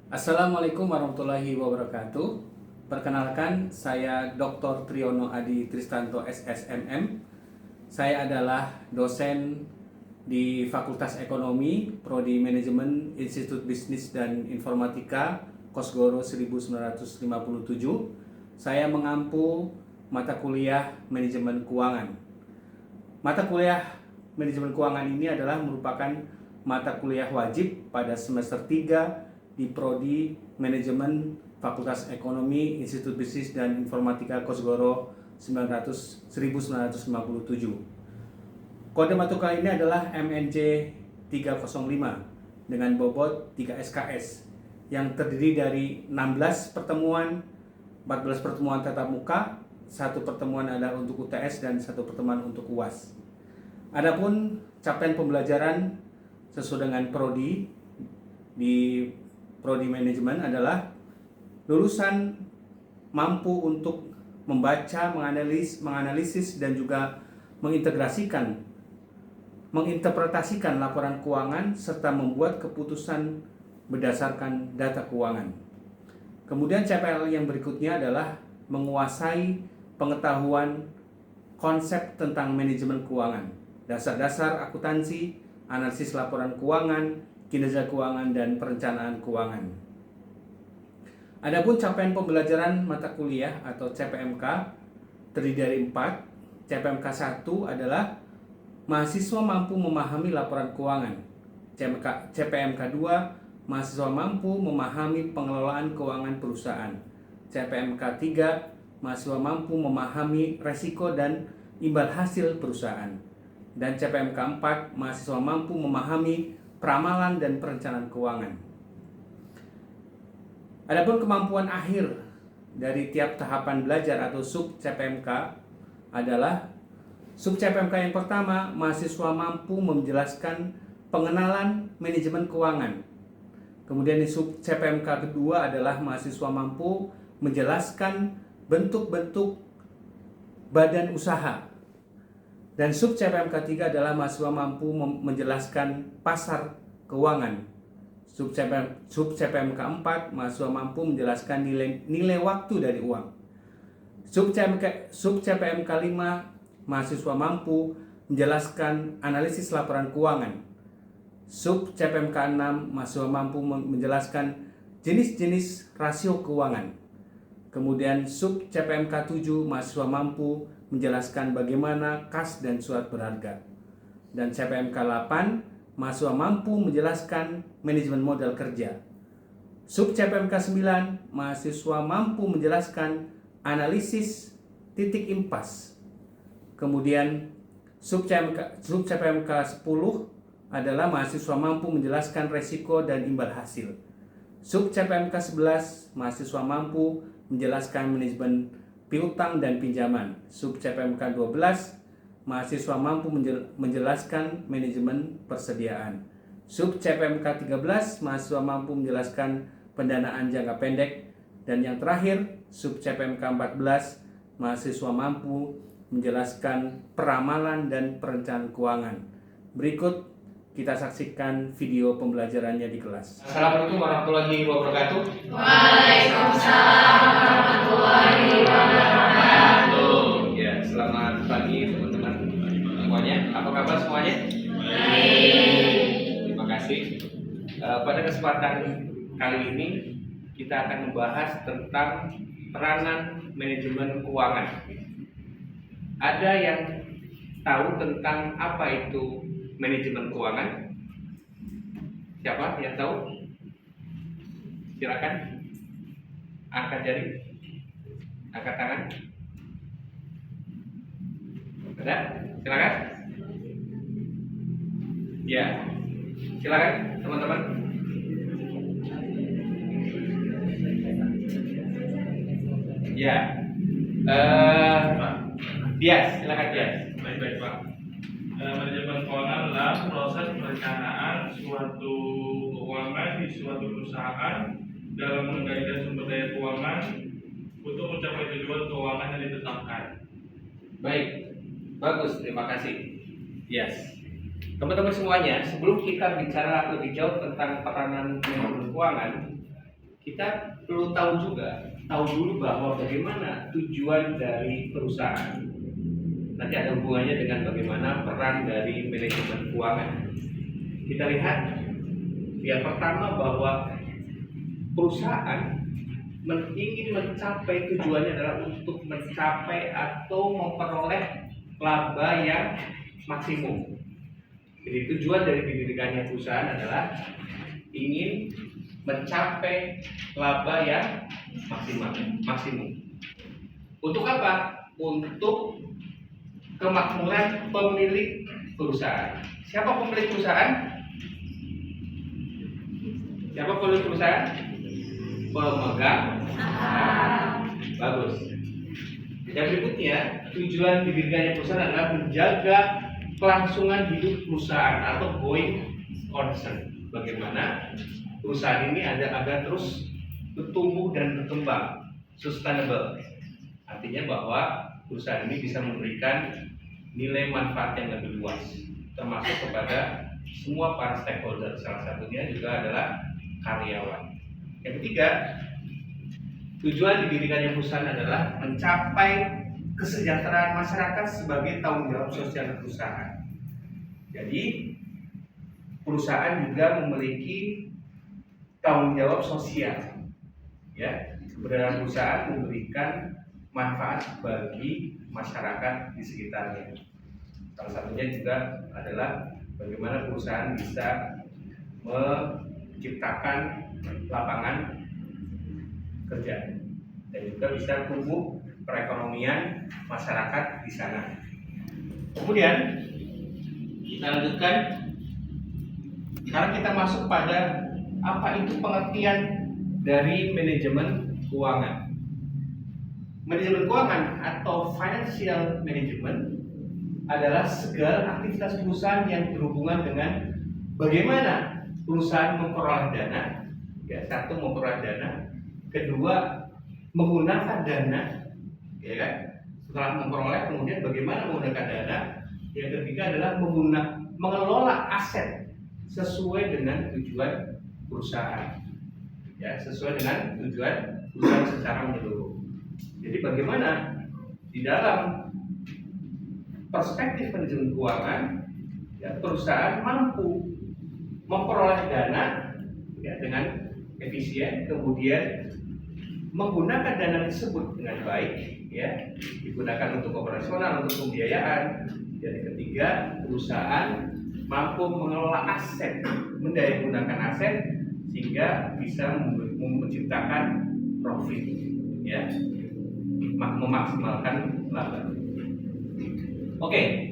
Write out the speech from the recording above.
Assalamualaikum warahmatullahi wabarakatuh. Perkenalkan, saya Dr. Triyono Adi Tristanto SSMM. Saya adalah dosen di Fakultas Ekonomi, Prodi Manajemen, Institut Bisnis dan Informatika, Kosgoro 1957. Saya mengampu mata kuliah Manajemen Keuangan. Mata kuliah Manajemen Keuangan ini adalah merupakan mata kuliah wajib pada semester 3 di Prodi Manajemen Fakultas Ekonomi Institut Bisnis dan Informatika Kosgoro 1957. Kode matkul ini adalah MNJ 305 dengan bobot 3 SKS yang terdiri dari 16 pertemuan, 14 pertemuan tatap muka, 1 pertemuan adalah untuk UTS dan 1 pertemuan untuk UAS. Adapun capaian pembelajaran sesuai dengan prodi di Prodi Manajemen adalah lulusan mampu untuk membaca, menganalisis dan juga menginterpretasikan laporan keuangan serta membuat keputusan berdasarkan data keuangan. Kemudian CPL yang berikutnya adalah menguasai pengetahuan konsep tentang manajemen keuangan, dasar-dasar akuntansi, analisis laporan keuangan, kinerja keuangan, dan perencanaan keuangan. Adapun capaian pembelajaran mata kuliah atau CPMK terdiri dari 4. CPMK 1 adalah mahasiswa mampu memahami laporan keuangan. CPMK 2 mahasiswa mampu memahami pengelolaan keuangan perusahaan. CPMK 3 mahasiswa mampu memahami resiko dan imbal hasil perusahaan. Dan CPMK 4 mahasiswa mampu memahami peramalan dan perencanaan keuangan. Adapun kemampuan akhir dari tiap tahapan belajar atau sub CPMK adalah sub CPMK yang pertama, mahasiswa mampu menjelaskan pengenalan manajemen keuangan. Kemudian di sub CPMK kedua adalah mahasiswa mampu menjelaskan bentuk-bentuk badan usaha. Dan sub CPMK 3 adalah mahasiswa mampu menjelaskan pasar keuangan. Sub CPMK 4 mahasiswa mampu menjelaskan nilai waktu dari uang. Sub CPMK 5 mahasiswa mampu menjelaskan analisis laporan keuangan. Sub CPMK 6 mahasiswa mampu menjelaskan jenis-jenis rasio keuangan. Kemudian sub CPMK 7 mahasiswa mampu menjelaskan bagaimana kas dan surat berharga. Dan CPMK 8 mahasiswa mampu menjelaskan manajemen modal kerja. Sub CPMK 9 mahasiswa mampu menjelaskan analisis titik impas. Kemudian sub CPMK 10 adalah mahasiswa mampu menjelaskan resiko dan imbal hasil. Sub CPMK 11 mahasiswa mampu menjelaskan manajemen piutang dan pinjaman. Sub CPMK 12 mahasiswa mampu menjelaskan manajemen persediaan. Sub CPMK 13 mahasiswa mampu menjelaskan pendanaan jangka pendek. Dan yang terakhir, sub CPMK 14 mahasiswa mampu menjelaskan peramalan dan perencanaan keuangan. Berikut kita saksikan video pembelajarannya di kelas. Assalamualaikum warahmatullahi wabarakatuh. Waalaikumsalam warahmatullahi wabarakatuh. Ya, selamat pagi teman-teman semuanya. Apa kabar semuanya? Baik. Terima kasih. Pada kesempatan kali ini kita akan membahas tentang peranan manajemen keuangan. Ada yang tahu tentang apa itu manajemen keuangan? Siapa yang tahu? Silakan angkat jari, angkat tangan. Ada? Silakan. Ya, silakan teman-teman. Ya, Bias, silakan Bias. Baik Pak. Manajemen keuangan adalah proses perencanaan suatu keuangan di suatu perusahaan dalam mengendalikan sumber daya keuangan untuk mencapai tujuan keuangan yang ditetapkan. Baik, bagus, terima kasih. Yes. Teman-teman semuanya, sebelum kita bicara lebih jauh tentang peranan manajemen keuangan, kita perlu tahu dulu bahwa bagaimana tujuan dari perusahaan. Nanti ada hubungannya dengan bagaimana peran dari manajemen keuangan. Kita lihat yang pertama bahwa perusahaan ingin mencapai tujuannya adalah untuk mencapai atau memperoleh laba yang maksimum. Jadi tujuan dari didirikannya perusahaan adalah ingin mencapai laba yang maksimum. Untuk apa? Untuk kemakmuran pemilik perusahaan. Siapa pemilik perusahaan? Pemegang saham. Bagus. Yang berikutnya, tujuan didirikannya perusahaan adalah menjaga kelangsungan hidup perusahaan atau going concern. Bagaimana perusahaan ini agar terus bertumbuh dan berkembang, sustainable. Artinya bahwa perusahaan ini bisa memberikan nilai manfaat yang lebih luas, termasuk kepada semua para stakeholder. Salah satunya juga adalah karyawan. Yang ketiga, tujuan didirikannya perusahaan adalah mencapai kesejahteraan masyarakat sebagai tanggung jawab sosial perusahaan. Jadi perusahaan juga memiliki tanggung jawab sosial. Ya, keberadaan perusahaan memberikan manfaat bagi masyarakat di sekitarnya. Salah satunya juga adalah bagaimana perusahaan bisa menciptakan lapangan kerja dan juga bisa tumbuh perekonomian masyarakat di sana. Kemudian kita lanjutkan. Sekarang kita masuk pada apa itu pengertian dari manajemen keuangan. Manajemen keuangan atau financial management adalah segala aktivitas perusahaan yang berhubungan dengan bagaimana perusahaan memperoleh dana. Ya, satu, memperoleh dana. Kedua, menggunakan dana. Ya kan? Setelah memperoleh, kemudian bagaimana menggunakan dana. Yang ketiga adalah mengelola aset sesuai dengan tujuan perusahaan. Ya, sesuai dengan tujuan perusahaan secara menyeluruh. Jadi bagaimana di dalam perspektif manajemen keuangan, ya, perusahaan mampu memperoleh dana, ya, dengan efisien, kemudian menggunakan dana tersebut dengan baik, ya, digunakan untuk operasional, untuk pembiayaan. Jadi ketiga, perusahaan mampu mengelola aset, mendayagunakan aset sehingga bisa menciptakan profit, ya, memaksimalkan laba. Oke.